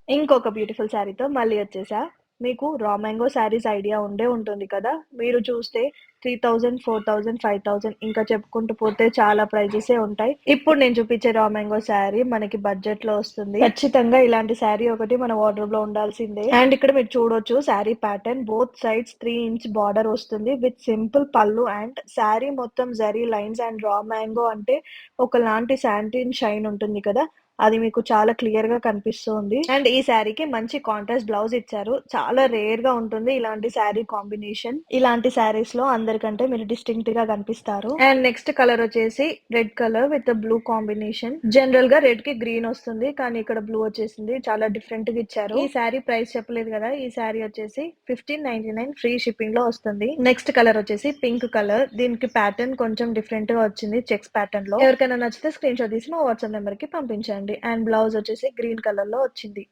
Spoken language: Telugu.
ఇంకొక బ్యూటిఫుల్ శారీతో మళ్ళీ వచ్చేసా. మీకు రా మ్యాంగో శారీస్ ఐడియా ఉండే ఉంటుంది కదా! మీరు చూస్తే 3000, 4000, 5000 ఇంకా చెప్పుకుంటూ పోతే చాలా ప్రైజెసే ఉంటాయి. ఇప్పుడు నేను చూపించే రా మ్యాంగో శారీ మనకి బడ్జెట్‌లో వస్తుంది. ఖచ్చితంగా ఇలాంటి శారీ ఒకటి మన వార్డ్‌రోబ్‌లో ఉండాల్సిందే. అండ్ ఇక్కడ మీరు చూడొచ్చు sari pattern both sides 3 inch border వస్తుంది విత్ సింపుల్ పల్లు అండ్ శారీ మొత్తం zari lines and raw mango అంటే ఒకలాంటి శాంటిన్ షైన్ ఉంటుంది కదా! అది మీకు చాలా క్లియర్‌గా కనిపిస్తుంది. అండ్ ఈ శారీకి మంచి కాంట్రాస్ట్ బ్లౌజ్ ఇచ్చారు. చాలా రేర్‌గా ఉంటుంది ఇలాంటి శారీ కాంబినేషన్. ఇలాంటి శారీస్‌లో అందరికంటే మీరు డిస్టింక్ట్‌గా కనిపిస్తారు. అండ్ నెక్స్ట్ కలర్ వచ్చేసి red colour with blue combination. జనరల్‌గా రెడ్‌కి గ్రీన్ వస్తుంది. కానీ ఇక్కడ బ్లూ వచ్చేసింది. చాలా డిఫరెంట్‌గా ఇచ్చారు. ఈ శారీ ప్రైస్ చెప్పలేదు కదా! ఈ శారీ వచ్చేసి 1599 ఫ్రీ షిప్పింగ్‌లో వస్తుంది. నెక్స్ట్ కలర్ వచ్చేసి పింక్ కలర్. దీనికి ప్యాటర్న్ కొంచెం డిఫరెంట్‌గా వచ్చింది చెక్స్ ప్యాటర్న్‌లో. ఎవరికైనా నచ్చితే స్క్రీన్‌షాట్ తీసి మా వాట్సాప్ నంబర్‌కి పంపించండి. అండ్ బ్లౌజ్ వచ్చేసి గ్రీన్ కలర్‌లో వచ్చింది.